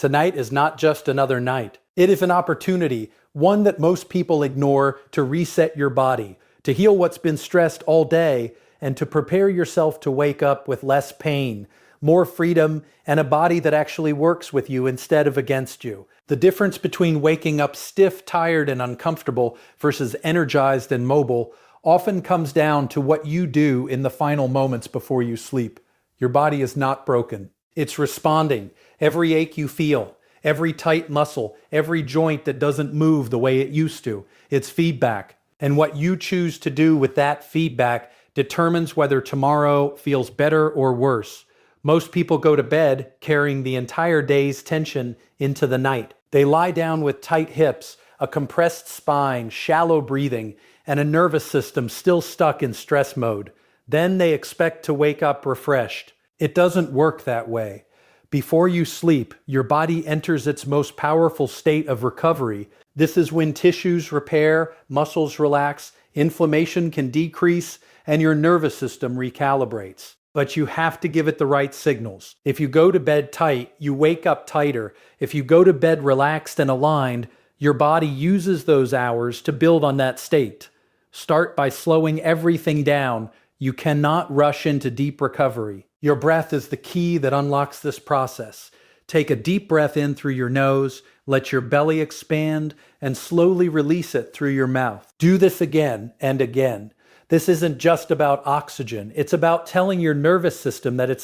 Tonight is not just another night. It is an opportunity, one that most people ignore, to reset your body, to heal what's been stressed all day, and to prepare yourself to wake up with less pain, more freedom, and a body that actually works with you instead of against you. The difference between waking up stiff, tired, and uncomfortable versus energized and mobile often comes down to what you do in the final moments before you sleep. Your body is not broken. It's responding. Every ache you feel, every tight muscle, every joint that doesn't move the way it used to, it's feedback. And what you choose to do with that feedback determines whether tomorrow feels better or worse. Most people go to bed carrying the entire day's tension into the night. They lie down with tight hips, a compressed spine, shallow breathing, and a nervous system still stuck in stress mode. Then they expect to wake up refreshed. It doesn't work that way. Before you sleep, your body enters its most powerful state of recovery. This is when tissues repair, muscles relax, inflammation can decrease, and your nervous system recalibrates. But you have to give it the right signals. If you go to bed tight, you wake up tighter. If you go to bed relaxed and aligned, your body uses those hours to build on that state. Start by slowing everything down. You cannot rush into deep recovery. Your breath is the key that unlocks this process. Take a deep breath in through your nose, let your belly expand, and slowly release it through your mouth. Do this again and again. This isn't just about oxygen. It's about telling your nervous system that it's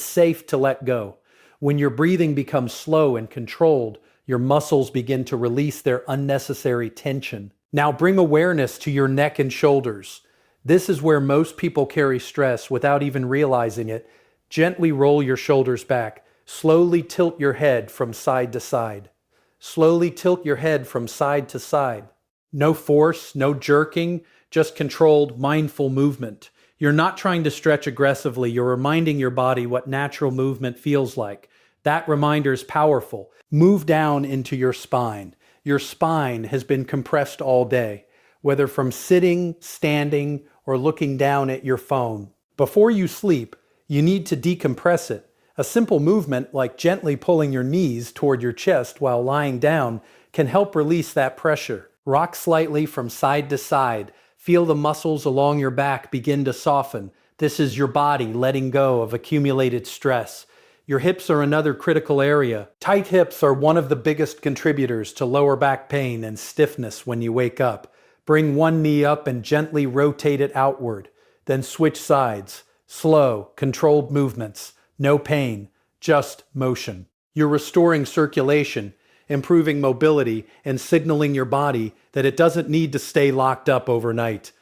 safe to let go. When your breathing becomes slow and controlled, your muscles begin to release their unnecessary tension. Now bring awareness to your neck and shoulders. This is where most people carry stress without even realizing it. Gently roll your shoulders back. Slowly tilt your head from side to side. Slowly tilt your head from side to side. No force, no jerking, just controlled, mindful movement. You're not trying to stretch aggressively. You're reminding your body what natural movement feels like. That reminder is powerful. Move down into your spine. Your spine has been compressed all day, whether from sitting, standing, or looking down at your phone. Before you sleep, you need to decompress it. A simple movement like gently pulling your knees toward your chest while lying down can help release that pressure. Rock slightly from side to side. Feel the muscles along your back begin to soften. This is your body letting go of accumulated stress. Your hips are another critical area. Tight hips are one of the biggest contributors to lower back pain and stiffness when you wake up. Bring one knee up and gently rotate it outward. Then switch sides. Slow, controlled movements. No pain, just motion. You're restoring circulation, improving mobility, and signaling your body that it doesn't need to stay locked up overnight.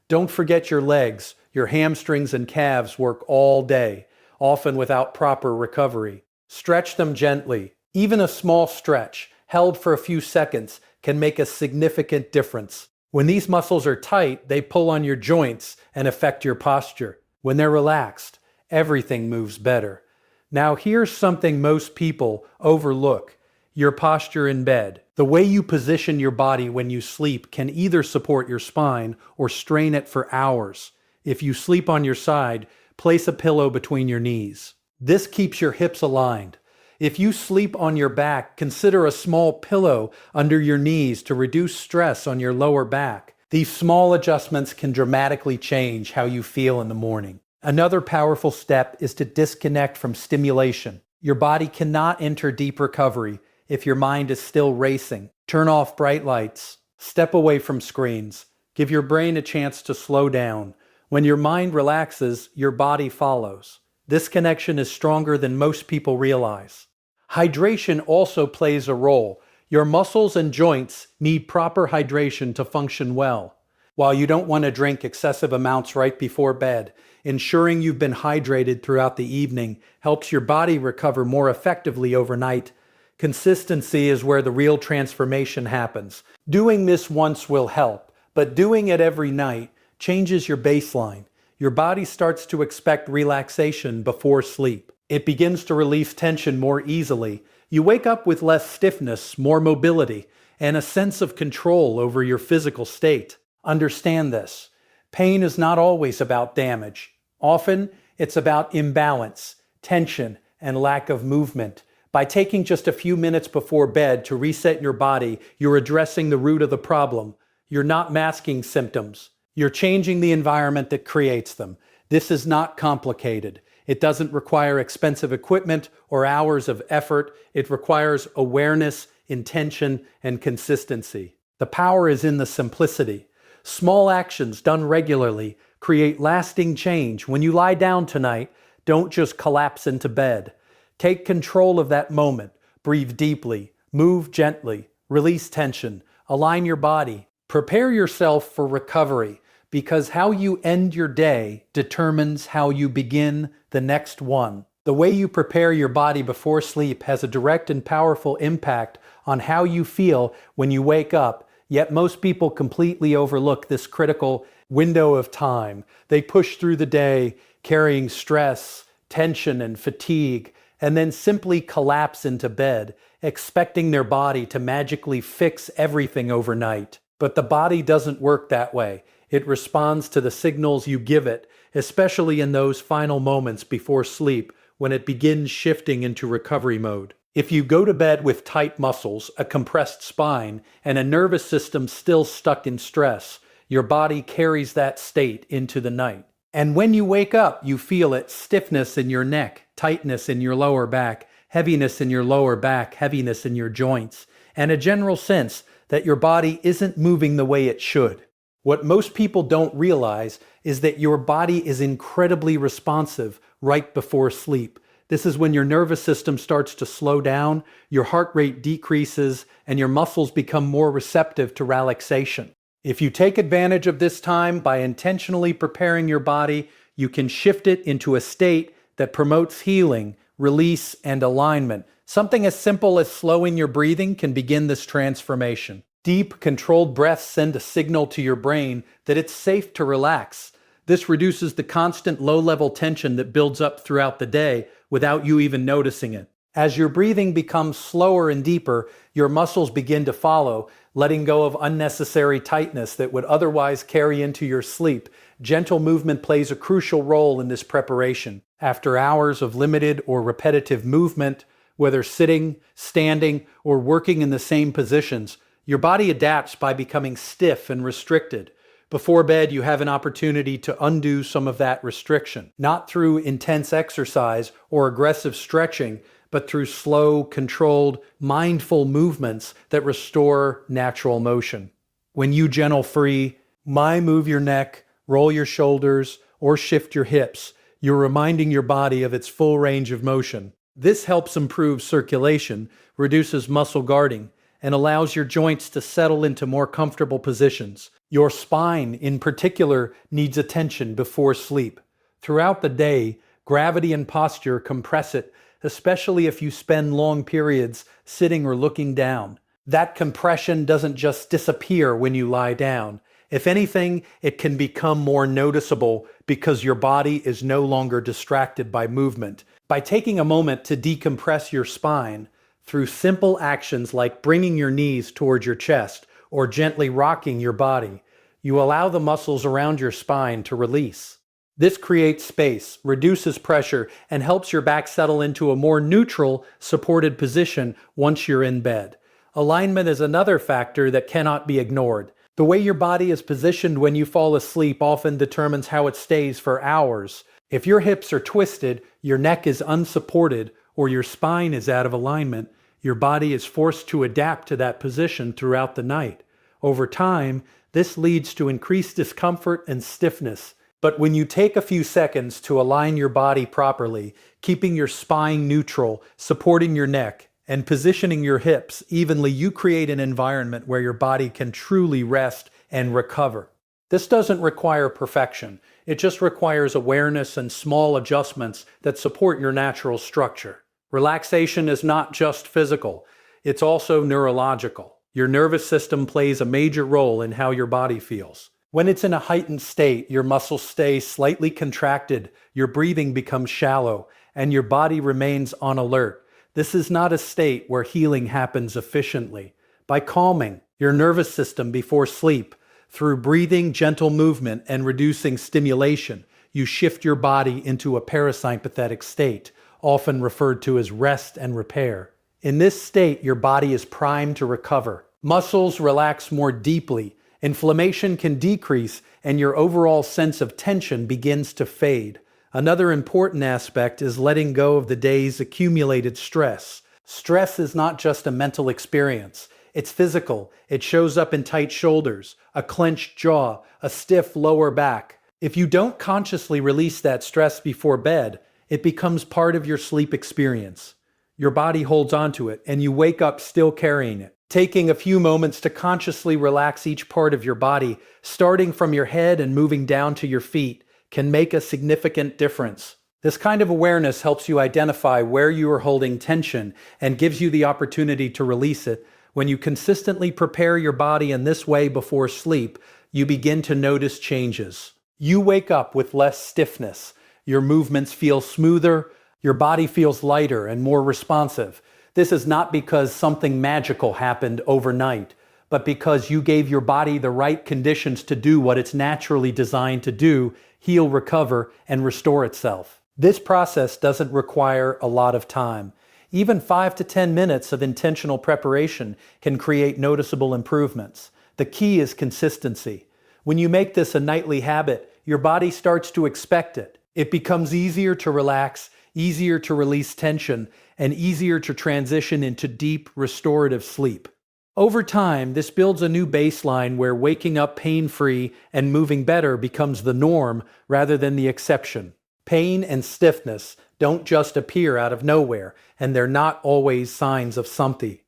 Don't forget your legs. Your hamstrings and calves work all day, often without proper recovery. Stretch them gently. Even a small stretch, held for a few seconds, can make a significant difference. When these muscles are tight, they pull on your joints and affect your posture. When they're relaxed, everything moves better. Now here's something most people overlook: your posture in bed. The way you position your body when you sleep can either support your spine or strain it for hours. If you sleep on your side, place a pillow between your knees. This keeps your hips aligned. If you sleep on your back, consider a small pillow under your knees to reduce stress on your lower back. These small adjustments can dramatically change how you feel in the morning. Another powerful step is to disconnect from stimulation. Your body cannot enter deep recovery if your mind is still racing. Turn off bright lights. Step away from screens. Give your brain a chance to slow down. When your mind relaxes, your body follows. This connection is stronger than most people realize. Hydration also plays a role. Your muscles and joints need proper hydration to function well. While you don't want to drink excessive amounts right before bed, ensuring you've been hydrated throughout the evening helps your body recover more effectively overnight. Consistency is where the real transformation happens. Doing this once will help, but doing it every night changes your baseline. Your body starts to expect relaxation before sleep. It begins to release tension more easily. You wake up with less stiffness, more mobility, and a sense of control over your physical state. Understand this. Pain is not always about damage. Often, it's about imbalance, tension, and lack of movement. By taking just a few minutes before bed to reset your body, you're addressing the root of the problem. You're not masking symptoms. You're changing the environment that creates them. This is not complicated. It doesn't require expensive equipment or hours of effort. It requires awareness, intention, and consistency. The power is in the simplicity. Small actions done regularly create lasting change. When you lie down tonight, don't just collapse into bed. Take control of that moment. Breathe deeply, move gently, release tension, align your body. Prepare yourself for recovery, because how you end your day determines how you begin the next one. The way you prepare your body before sleep has a direct and powerful impact on how you feel when you wake up, yet most people completely overlook this critical window of time. They push through the day carrying stress, tension, and fatigue, and then simply collapse into bed, expecting their body to magically fix everything overnight. But the body doesn't work that way. It responds to the signals you give it, especially in those final moments before sleep when it begins shifting into recovery mode. If you go to bed with tight muscles, a compressed spine, and a nervous system still stuck in stress, your body carries that state into the night. And when you wake up, you feel it: stiffness in your neck, tightness in your lower back, heaviness in your lower back, heaviness in your joints, and a general sense that your body isn't moving the way it should. What most people don't realize is that your body is incredibly responsive right before sleep. This is when your nervous system starts to slow down, your heart rate decreases, and your muscles become more receptive to relaxation. If you take advantage of this time by intentionally preparing your body, you can shift it into a state that promotes healing, release, and alignment. Something as simple as slowing your breathing can begin this transformation. Deep, controlled breaths send a signal to your brain that it's safe to relax. This reduces the constant low-level tension that builds up throughout the day without you even noticing it. As your breathing becomes slower and deeper, your muscles begin to follow, letting go of unnecessary tightness that would otherwise carry into your sleep. Gentle movement plays a crucial role in this preparation. After hours of limited or repetitive movement, whether sitting, standing, or working in the same positions, your body adapts by becoming stiff and restricted. Before bed, you have an opportunity to undo some of that restriction, not through intense exercise or aggressive stretching, but through slow, controlled, mindful movements that restore natural motion. When you gentle free, move your neck, roll your shoulders, or shift your hips, you're reminding your body of its full range of motion. This helps improve circulation, reduces muscle guarding, and allows your joints to settle into more comfortable positions. Your spine, in particular, needs attention before sleep. Throughout the day, gravity and posture compress it, especially if you spend long periods sitting or looking down. That compression doesn't just disappear when you lie down. If anything, it can become more noticeable because your body is no longer distracted by movement. By taking a moment to decompress your spine, through simple actions like bringing your knees towards your chest or gently rocking your body, you allow the muscles around your spine to release. This creates space, reduces pressure, and helps your back settle into a more neutral, supported position once you're in bed. Alignment is another factor that cannot be ignored. The way your body is positioned when you fall asleep often determines how it stays for hours. If your hips are twisted, your neck is unsupported, or your spine is out of alignment, your body is forced to adapt to that position throughout the night. Over time, this leads to increased discomfort and stiffness. But when you take a few seconds to align your body properly, keeping your spine neutral, supporting your neck, and positioning your hips evenly, you create an environment where your body can truly rest and recover. This doesn't require perfection. It just requires awareness and small adjustments that support your natural structure. Relaxation is not just physical, it's also neurological. Your nervous system plays a major role in how your body feels. When it's in a heightened state, your muscles stay slightly contracted, your breathing becomes shallow, and your body remains on alert. This is not a state where healing happens efficiently. By calming your nervous system before sleep, through breathing, gentle movement, and reducing stimulation, you shift your body into a parasympathetic state. often referred to as rest and repair. In this state, your body is primed to recover. Muscles relax more deeply, inflammation can decrease, and your overall sense of tension begins to fade. Another important aspect is letting go of the day's accumulated stress. Stress is not just a mental experience. It's physical. It shows up in tight shoulders, a clenched jaw, a stiff lower back. If you don't consciously release that stress before bed, it becomes part of your sleep experience. Your body holds onto it, and you wake up still carrying it. Taking a few moments to consciously relax each part of your body, starting from your head and moving down to your feet, can make a significant difference. This kind of awareness helps you identify where you are holding tension and gives you the opportunity to release it. When you consistently prepare your body in this way before sleep, you begin to notice changes. You wake up with less stiffness. Your movements feel smoother. Your body feels lighter and more responsive. This is not because something magical happened overnight, but because you gave your body the right conditions to do what it's naturally designed to do: heal, recover, and restore itself. This process doesn't require a lot of time. Even 5 to 10 minutes of intentional preparation can create noticeable improvements. The key is consistency. When you make this a nightly habit, your body starts to expect it. It becomes easier to relax, easier to release tension, and easier to transition into deep, restorative sleep. Over time, this builds a new baseline where waking up pain-free and moving better becomes the norm rather than the exception. Pain and stiffness don't just appear out of nowhere, and they're not always signs of something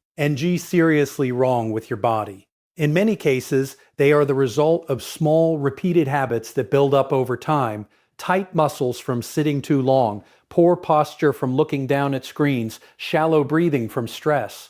seriously wrong with your body. In many cases, they are the result of small, repeated habits that build up over time: tight muscles from sitting too long, poor posture from looking down at screens, shallow breathing from stress,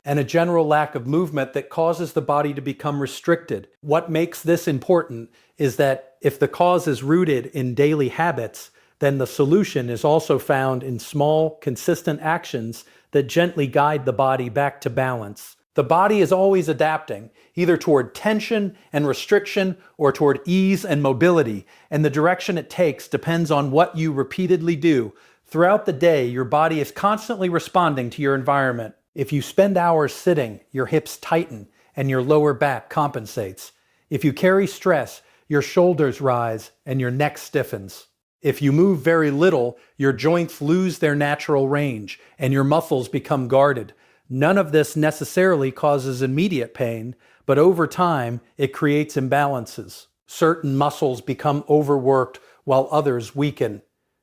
and a general lack of movement that causes the body to become restricted. What makes this important is that if the cause is rooted in daily habits, then the solution is also found in small, consistent actions that gently guide the body back to balance. The body is always adapting, either toward tension and restriction or toward ease and mobility, and the direction it takes depends on what you repeatedly do. Throughout the day, your body is constantly responding to your environment. If you spend hours sitting, your hips tighten and your lower back compensates. If you carry stress, your shoulders rise and your neck stiffens. If you move very little, your joints lose their natural range and your muscles become guarded. None of this necessarily causes immediate pain, but over time, it creates imbalances. Certain muscles become overworked while others weaken.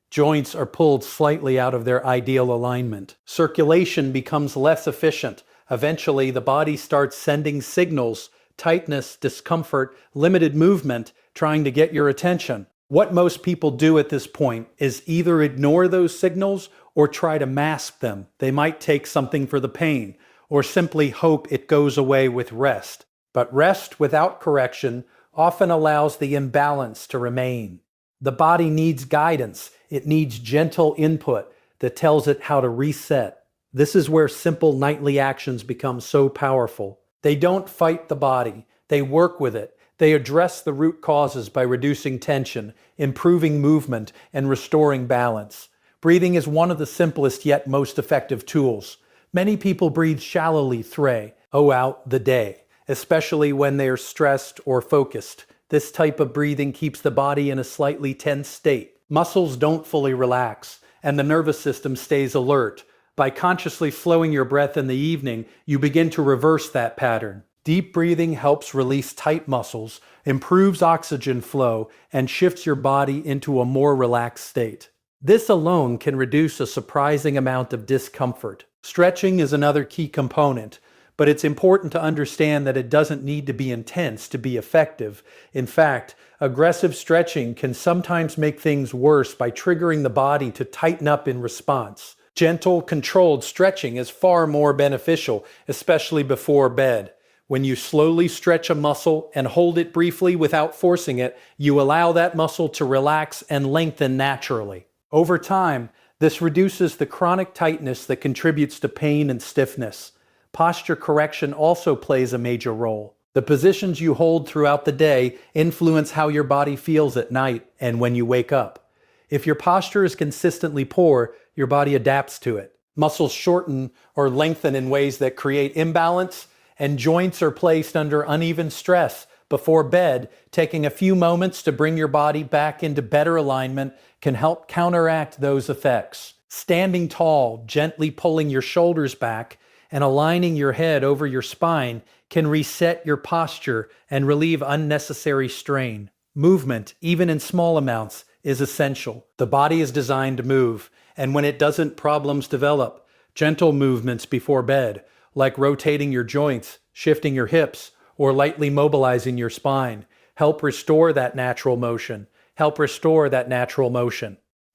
Joints are pulled slightly out of their ideal alignment. Circulation becomes less efficient. Eventually, the body starts sending signals: tightness, discomfort, limited movement, trying to get your attention. What most people do at this point is either ignore those signals or try to mask them. They might take something for the pain, or simply hope it goes away with rest. But rest without correction often allows the imbalance to remain. The body needs guidance. It needs gentle input that tells it how to reset. This is where simple nightly actions become so powerful. They don't fight the body. They work with it. They address the root causes by reducing tension, improving movement, and restoring balance. Breathing is one of the simplest yet most effective tools. Many people breathe shallowly throughout the day, especially when they are stressed or focused. This type of breathing keeps the body in a slightly tense state. Muscles don't fully relax, and the nervous system stays alert. By consciously slowing your breath in the evening, you begin to reverse that pattern. Deep breathing helps release tight muscles, improves oxygen flow, and shifts your body into a more relaxed state. This alone can reduce a surprising amount of discomfort. Stretching is another key component, but it's important to understand that it doesn't need to be intense to be effective. In fact, aggressive stretching can sometimes make things worse by triggering the body to tighten up in response. Gentle, controlled stretching is far more beneficial, especially before bed. When you slowly stretch a muscle and hold it briefly without forcing it, you allow that muscle to relax and lengthen naturally. Over time, this reduces the chronic tightness that contributes to pain and stiffness. Posture correction also plays a major role. The positions you hold throughout the day influence how your body feels at night and when you wake up. If your posture is consistently poor, your body adapts to it. Muscles shorten or lengthen in ways that create imbalance, and joints are placed under uneven stress. Before bed, taking a few moments to bring your body back into better alignment can help counteract those effects. Standing tall, gently pulling your shoulders back, and aligning your head over your spine can reset your posture and relieve unnecessary strain. Movement, even in small amounts, is essential. The body is designed to move, and when it doesn't, problems develop. Gentle movements before bed, like rotating your joints, shifting your hips, or lightly mobilizing your spine, help restore that natural motion.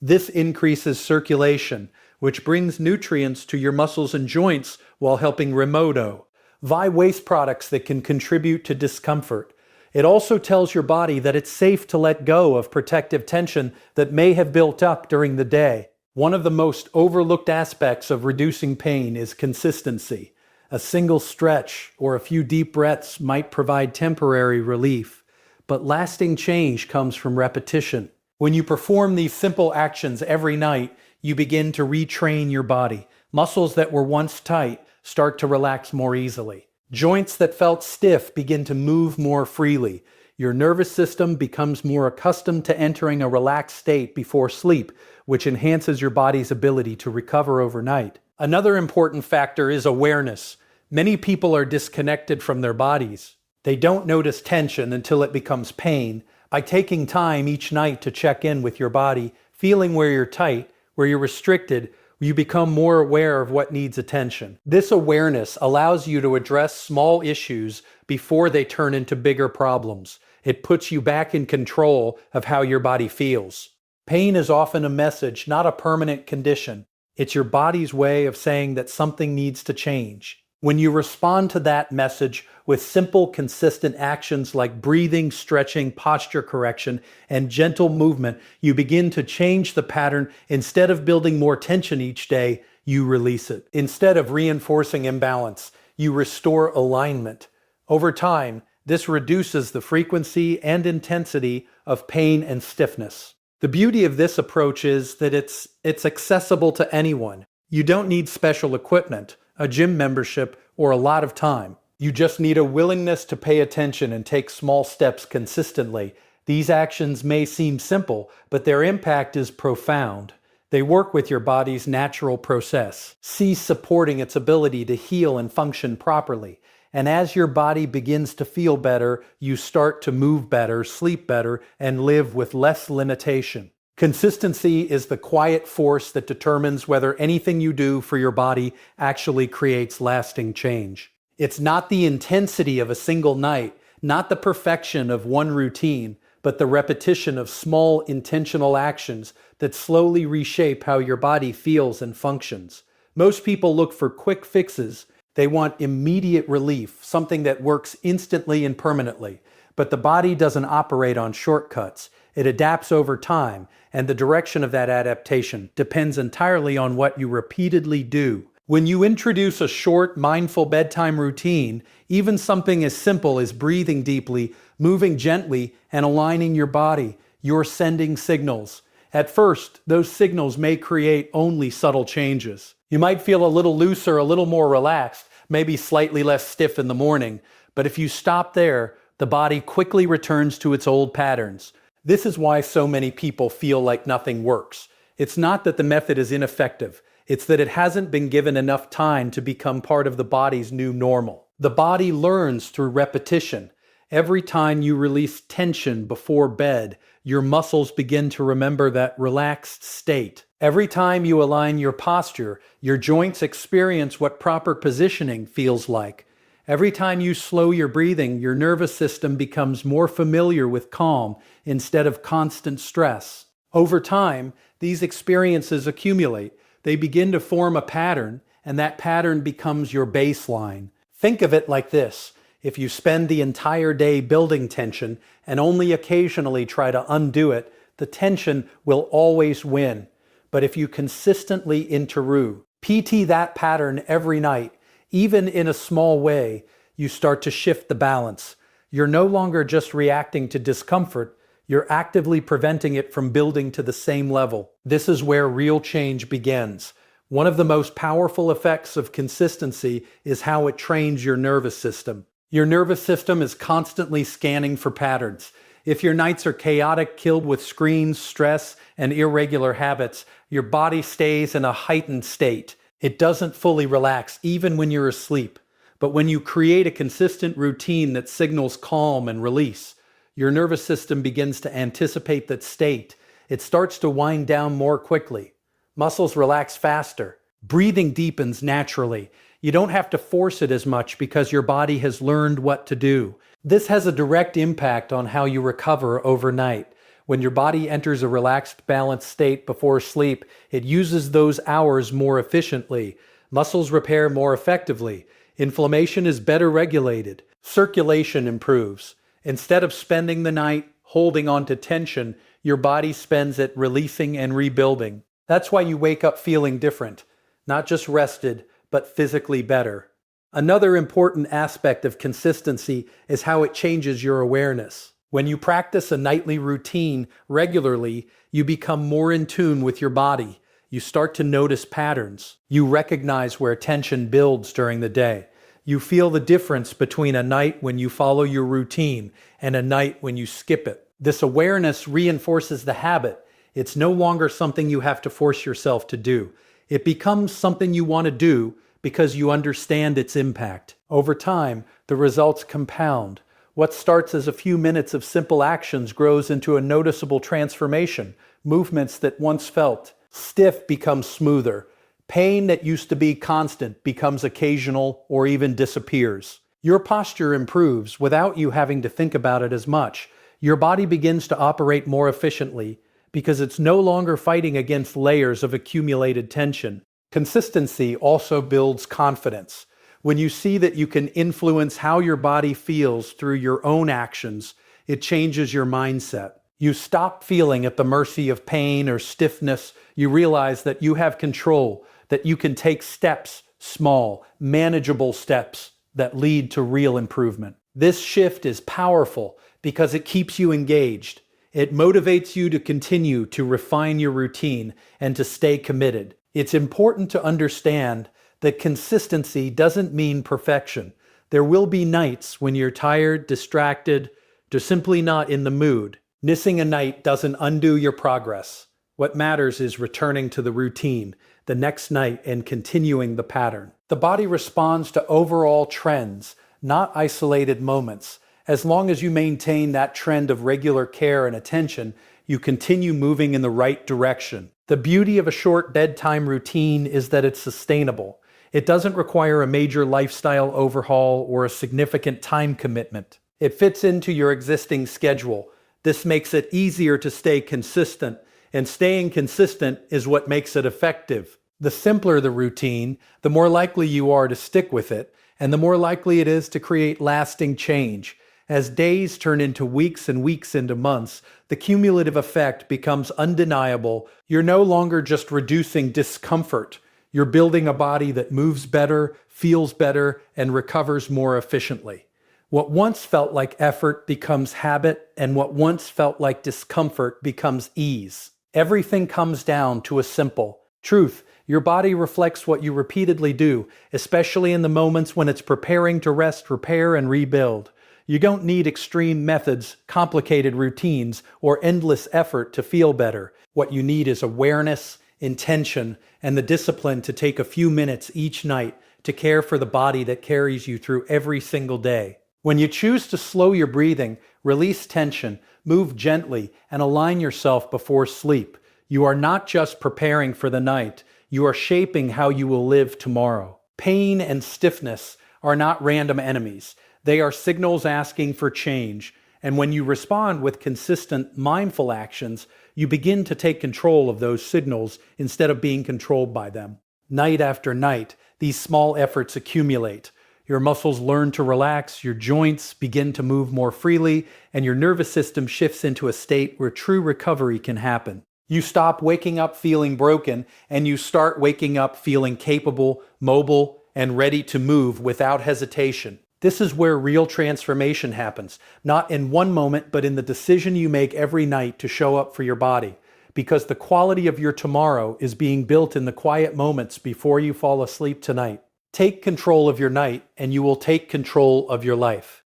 This increases circulation, which brings nutrients to your muscles and joints while helping remoto. Waste products that can contribute to discomfort. It also tells your body that it's safe to let go of protective tension that may have built up during the day. One of the most overlooked aspects of reducing pain is consistency. A single stretch or a few deep breaths might provide temporary relief, but lasting change comes from repetition. When you perform these simple actions every night, you begin to retrain your body. Muscles that were once tight start to relax more easily. Joints that felt stiff begin to move more freely. Your nervous system becomes more accustomed to entering a relaxed state before sleep, which enhances your body's ability to recover overnight. Another important factor is awareness. Many people are disconnected from their bodies. They don't notice tension until it becomes pain. By taking time each night to check in with your body, feeling where you're tight, where you're restricted, you become more aware of what needs attention. This awareness allows you to address small issues before they turn into bigger problems. It puts you back in control of how your body feels. Pain is often a message, not a permanent condition. It's your body's way of saying that something needs to change. When you respond to that message with simple, consistent actions like breathing, stretching, posture correction, and gentle movement, you begin to change the pattern. Instead of building more tension each day, you release it. Instead of reinforcing imbalance, you restore alignment. Over time, this reduces the frequency and intensity of pain and stiffness. The beauty of this approach is that it's accessible to anyone. You don't need special equipment, a gym membership, or a lot of time. You just need a willingness to pay attention and take small steps consistently. These actions may seem simple, but their impact is profound. They work with your body's natural process, supporting its ability to heal and function properly. And as your body begins to feel better, you start to move better, sleep better, and live with less limitation. Consistency is the quiet force that determines whether anything you do for your body actually creates lasting change. It's not the intensity of a single night, not the perfection of one routine, but the repetition of small intentional actions that slowly reshape how your body feels and functions. Most people look for quick fixes. They want immediate relief, something that works instantly and permanently. But the body doesn't operate on shortcuts. It adapts over time, and the direction of that adaptation depends entirely on what you repeatedly do. When you introduce a short, mindful bedtime routine, even something as simple as breathing deeply, moving gently, and aligning your body, you're sending signals. At first, those signals may create only subtle changes. You might feel a little looser, a little more relaxed, maybe slightly less stiff in the morning, but if you stop there, the body quickly returns to its old patterns. This is why so many people feel like nothing works. It's not that the method is ineffective. It's that it hasn't been given enough time to become part of the body's new normal. The body learns through repetition. Every time you release tension before bed, your muscles begin to remember that relaxed state. Every time you align your posture, your joints experience what proper positioning feels like. Every time you slow your breathing, your nervous system becomes more familiar with calm instead of constant stress. Over time, these experiences accumulate. They begin to form a pattern, and that pattern becomes your baseline. Think of it like this. If you spend the entire day building tension and only occasionally try to undo it, the tension will always win. But if you consistently PT that pattern every night, even in a small way, you start to shift the balance. You're no longer just reacting to discomfort, You're actively preventing it from building to the same level. This is where real change begins. One of the most powerful effects of consistency is how it trains your nervous system. Your nervous system is constantly scanning for patterns. If your nights are chaotic, killed with screens, stress, and irregular habits, your body stays in a heightened state. It doesn't fully relax, even when you're asleep. But when you create a consistent routine that signals calm and release, your nervous system begins to anticipate that state. It starts to wind down more quickly. Muscles relax faster. Breathing deepens naturally. You don't have to force it as much because your body has learned what to do. This has a direct impact on how you recover overnight. When your body enters a relaxed, balanced state before sleep, it uses those hours more efficiently. Muscles repair more effectively. Inflammation is better regulated. Circulation improves. Instead of spending the night holding on to tension, your body spends it releasing and rebuilding. That's why you wake up feeling different, not just rested, but physically better. Another important aspect of consistency is how it changes your awareness. When you practice a nightly routine regularly, you become more in tune with your body. You start to notice patterns. You recognize where tension builds during the day. You feel the difference between a night when you follow your routine and a night when you skip it. This awareness reinforces the habit. It's no longer something you have to force yourself to do. It becomes something you want to do because you understand its impact. Over time, the results compound. What starts as a few minutes of simple actions grows into a noticeable transformation. Movements that once felt stiff become smoother. Pain that used to be constant becomes occasional or even disappears. Your posture improves without you having to think about it as much. Your body begins to operate more efficiently because it's no longer fighting against layers of accumulated tension. Consistency also builds confidence. When you see that you can influence how your body feels through your own actions, it changes your mindset. You stop feeling at the mercy of pain or stiffness. You realize that you have control, that you can take steps, small, manageable steps that lead to real improvement. This shift is powerful because it keeps you engaged. It motivates you to continue to refine your routine and to stay committed. It's important to understand that consistency doesn't mean perfection. There will be nights when you're tired, distracted, or simply not in the mood. Missing a night doesn't undo your progress. What matters is returning to the routine the next night and continuing the pattern. The body responds to overall trends, not isolated moments. As long as you maintain that trend of regular care and attention, you continue moving in the right direction. The beauty of a short bedtime routine is that it's sustainable. It doesn't require a major lifestyle overhaul or a significant time commitment. It fits into your existing schedule. This makes it easier to stay consistent, and staying consistent is what makes it effective. The simpler the routine, the more likely you are to stick with it, and the more likely it is to create lasting change. As days turn into weeks and weeks into months, the cumulative effect becomes undeniable. You're no longer just reducing discomfort. You're building a body that moves better, feels better, and recovers more efficiently. What once felt like effort becomes habit, and what once felt like discomfort becomes ease. Everything comes down to a simple truth. Your body reflects what you repeatedly do, especially in the moments when it's preparing to rest, repair, and rebuild. You don't need extreme methods, complicated routines, or endless effort to feel better. What you need is awareness, intention, and the discipline to take a few minutes each night to care for the body that carries you through every single day. When you choose to slow your breathing, release tension, move gently, and align yourself before sleep, you are not just preparing for the night, you are shaping how you will live tomorrow. Pain and stiffness are not random enemies. They are signals asking for change, and when you respond with consistent, mindful actions, you begin to take control of those signals instead of being controlled by them. Night after night, these small efforts accumulate. Your muscles learn to relax, your joints begin to move more freely, and your nervous system shifts into a state where true recovery can happen. You stop waking up feeling broken, and you start waking up feeling capable, mobile, and ready to move without hesitation. This is where real transformation happens, not in one moment, but in the decision you make every night to show up for your body. Because the quality of your tomorrow is being built in the quiet moments before you fall asleep tonight. Take control of your night, and you will take control of your life.